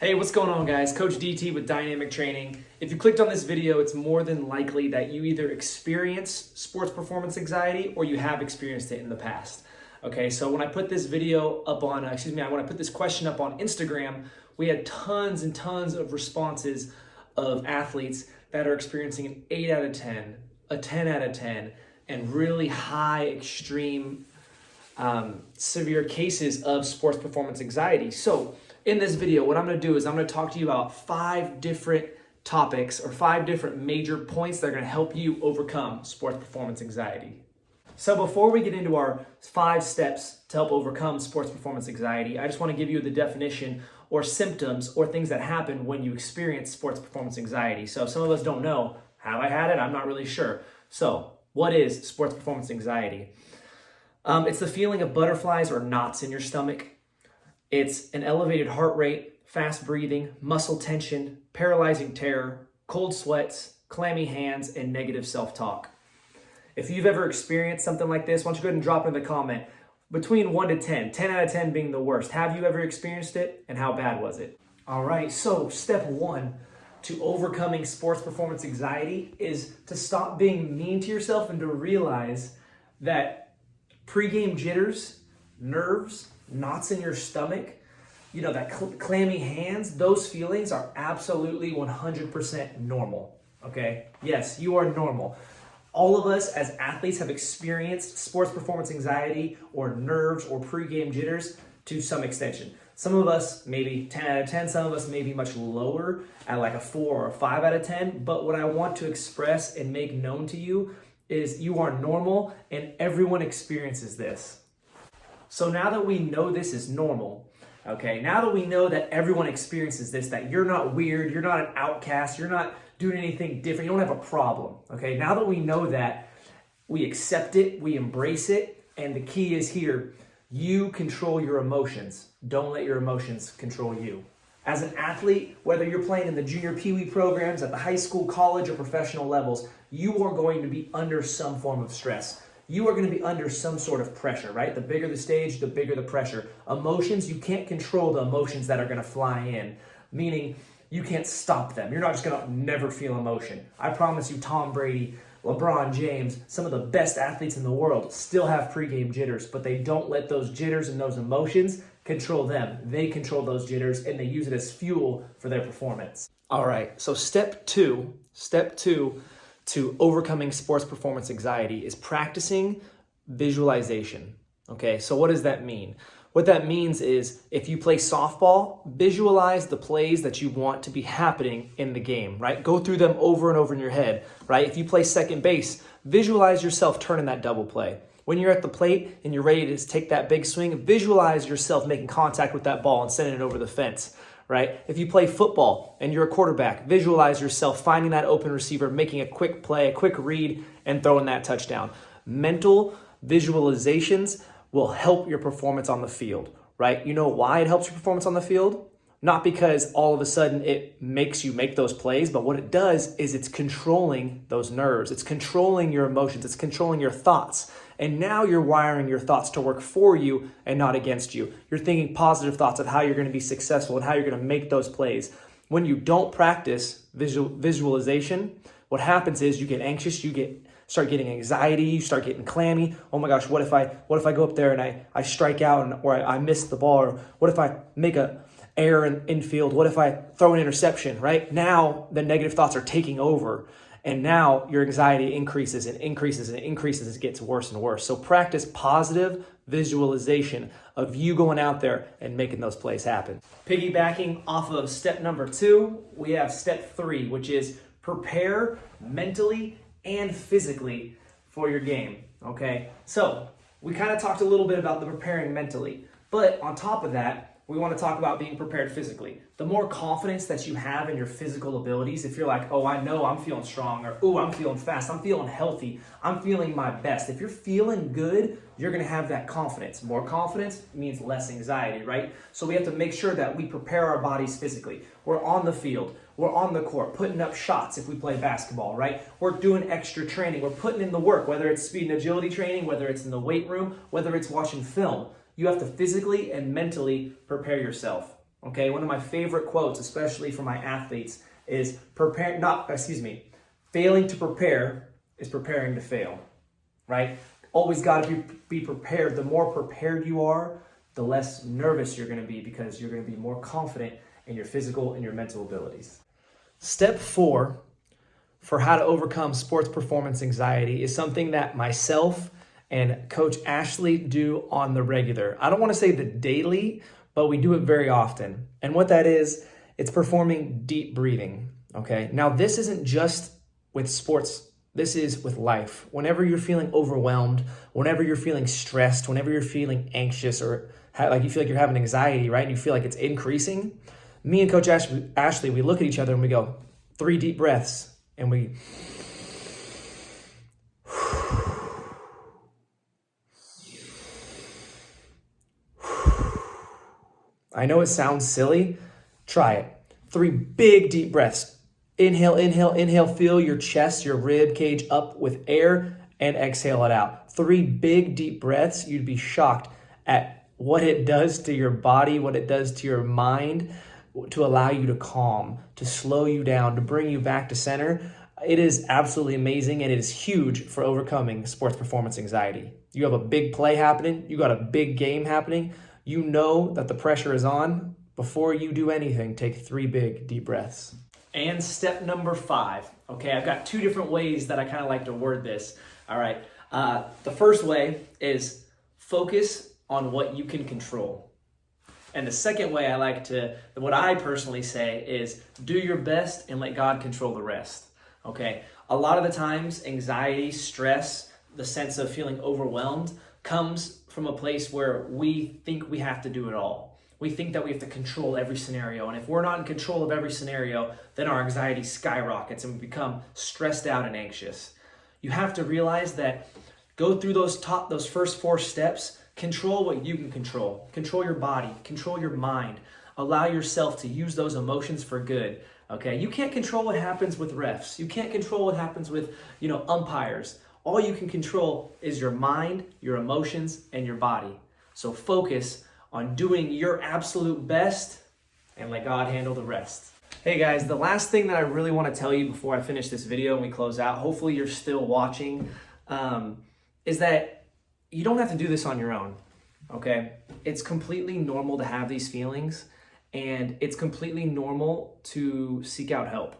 Hey, what's going on, guys? Coach DT with Dynamic Training. If you clicked on this video, it's more than likely that you either experience sports performance anxiety or you have experienced it in the past. Okay, so when I put this video up on, when I put this question up on Instagram, we had tons and tons of responses of athletes that are experiencing an 8 out of 10, a 10 out of 10, and really high, extreme, severe cases of sports performance anxiety. So in this video, what I'm going to do is I'm going to talk to you about 5 different topics or 5 different major points that are going to help you overcome sports performance anxiety. So before we get into our 5 steps to help overcome sports performance anxiety, I just want to give you the definition or symptoms or things that happen when you experience sports performance anxiety. So some of us don't know, have I had it? I'm not really sure. So what is sports performance anxiety? It's the feeling of butterflies or knots in your stomach. It's an elevated heart rate, fast breathing, muscle tension, paralyzing terror, cold sweats, clammy hands, and negative self-talk. If you've ever experienced something like this, why don't you go ahead and drop in the comment between 1 to 10, 10 out of 10 being the worst. Have you ever experienced it, and how bad was it? All right, so step 1 to overcoming sports performance anxiety is to stop being mean to yourself and to realize that pregame jitters, nerves, knots in your stomach, that clammy hands, those feelings are absolutely 100% normal, okay? Yes, you are normal. All of us as athletes have experienced sports performance anxiety or nerves or pregame jitters to some extension. Some of us maybe 10 out of 10, some of us maybe much lower at like a 4 or a 5 out of 10, but what I want to express and make known to you is you are normal and everyone experiences this. So now that we know this is normal, okay, now that we know that everyone experiences this, that you're not weird, you're not an outcast, you're not doing anything different, you don't have a problem, okay? Now that we know that, we accept it, we embrace it, and the key is here, you control your emotions. Don't let your emotions control you. As an athlete, whether you're playing in the junior peewee programs, at the high school, college, or professional levels, you are going to be under some form of stress. You are going to be under some sort of pressure, right? The bigger the stage, the bigger the pressure. Emotions, you can't control the emotions that are going to fly in, meaning you can't stop them. You're not just going to never feel emotion. I promise you, Tom Brady, LeBron James, some of the best athletes in the world still have pregame jitters, but they don't let those jitters and those emotions control them. They control those jitters and they use it as fuel for their performance. All right, so step two to overcoming sports performance anxiety is practicing visualization. Okay, so what does that mean? What that means is if you play softball, visualize the plays that you want to be happening in the game, right? Go through them over and over in your head, right? If you play second base, visualize yourself turning that double play. When you're at the plate and you're ready to take that big swing, visualize yourself making contact with that ball and sending it over the fence. Right? If you play football and you're a quarterback, visualize yourself finding that open receiver, making a quick play, a quick read, and throwing that touchdown. Mental visualizations will help your performance on the field, right? You know why it helps your performance on the field? Not because all of a sudden it makes you make those plays, but what it does is it's controlling those nerves. It's controlling your emotions. It's controlling your thoughts. And now you're wiring your thoughts to work for you and not against you. You're thinking positive thoughts of how you're going to be successful and how you're going to make those plays. When you don't practice visualization, what happens is you get anxious, start getting anxiety, you start getting clammy. Oh my gosh, what if I go up there and I strike out or I miss the ball? Or what if I make a error in infield? What if I throw an interception, right? Now the negative thoughts are taking over. And now your anxiety increases and increases and increases as it gets worse and worse. So practice positive visualization of you going out there and making those plays happen. Piggybacking off of step number 2, we have step 3, which is prepare mentally and physically for your game, okay? So we kind of talked a little bit about the preparing mentally, but on top of that, we want to talk about being prepared physically. The more confidence that you have in your physical abilities, if you're like, oh, I know I'm feeling strong, or oh, I'm feeling fast, I'm feeling healthy, I'm feeling my best. If you're feeling good, you're going to have that confidence. More confidence means less anxiety, right? So we have to make sure that we prepare our bodies physically. We're on the field, we're on the court, putting up shots if we play basketball, right? We're doing extra training, we're putting in the work, whether it's speed and agility training, whether it's in the weight room, whether it's watching film. You have to physically and mentally prepare yourself. Okay, one of my favorite quotes, especially for my athletes, is failing to prepare is preparing to fail, right? Always got to be prepared. The more prepared you are, the less nervous you're going to be, because you're going to be more confident in your physical and your mental abilities. Step 4 for how to overcome sports performance anxiety is something that myself and Coach Ashley do on the regular. I don't want to say the daily, but we do it very often. And what that is, it's performing deep breathing, okay? Now, this isn't just with sports. This is with life. Whenever you're feeling overwhelmed, whenever you're feeling stressed, whenever you're feeling anxious, or like you feel like you're having anxiety, right? And you feel like it's increasing, me and Coach Ashley, we look at each other and we go, 3 deep breaths. And we, I know it sounds silly. Try it. 3 big deep breaths. Inhale, inhale, inhale. Fill your chest, your rib cage up with air, and exhale it out. 3 big deep breaths. You'd be shocked at what it does to your body, what it does to your mind, to allow you to calm, to slow you down, to bring you back to center. It is absolutely amazing, and it is huge for overcoming sports performance anxiety. You have a big play happening. You got a big game happening. You know that the pressure is on. Before you do anything, take 3 big deep breaths. And step number 5. Okay, I've got 2 different ways that I kind of like to word this. All right. The first way is focus on what you can control. And the second way what I personally say is do your best and let God control the rest. Okay. A lot of the times, anxiety, stress, the sense of feeling overwhelmed comes from a place where we think we have to do it all. We think that we have to control every scenario. And if we're not in control of every scenario, then our anxiety skyrockets and we become stressed out and anxious. You have to realize that go through those first 4 steps, control what you can control. Control your body, control your mind. Allow yourself to use those emotions for good. Okay, you can't control what happens with refs. You can't control what happens with, umpires. All you can control is your mind, your emotions, and your body. So focus on doing your absolute best and let God handle the rest. Hey guys, the last thing that I really want to tell you before I finish this video and we close out, hopefully you're still watching, is that you don't have to do this on your own, okay? It's completely normal to have these feelings, and it's completely normal to seek out help.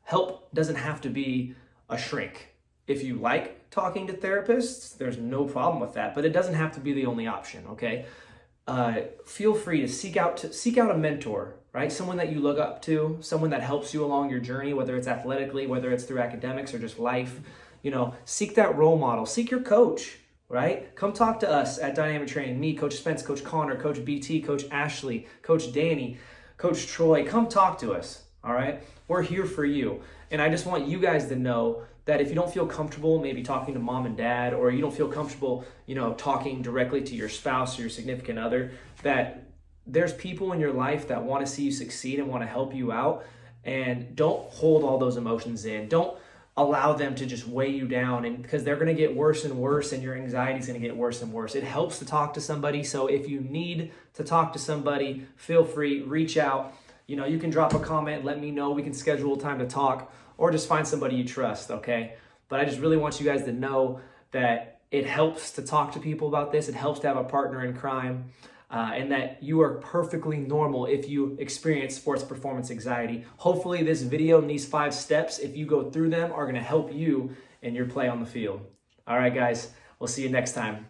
Help doesn't have to be a shrink. If you like talking to therapists, there's no problem with that, but it doesn't have to be the only option, okay? Feel free to seek out a mentor, right? Someone that you look up to, someone that helps you along your journey, whether it's athletically, whether it's through academics or just life. Seek that role model. Seek your coach, right? Come talk to us at Dynamic Training. Me, Coach Spence, Coach Connor, Coach BT, Coach Ashley, Coach Danny, Coach Troy. Come talk to us, all right? We're here for you. And I just want you guys to know that if you don't feel comfortable maybe talking to mom and dad, or you don't feel comfortable, talking directly to your spouse or your significant other, that there's people in your life that want to see you succeed and want to help you out. And don't hold all those emotions in. Don't allow them to just weigh you down, and because they're going to get worse and worse, and your anxiety is going to get worse and worse. It helps to talk to somebody. So if you need to talk to somebody, feel free, reach out. You can drop a comment, let me know. We can schedule a time to talk, or just find somebody you trust, okay? But I just really want you guys to know that it helps to talk to people about this. It helps to have a partner in crime, and that you are perfectly normal if you experience sports performance anxiety. Hopefully this video and these 5 steps, if you go through them, are going to help you in your play on the field. All right, guys, we'll see you next time.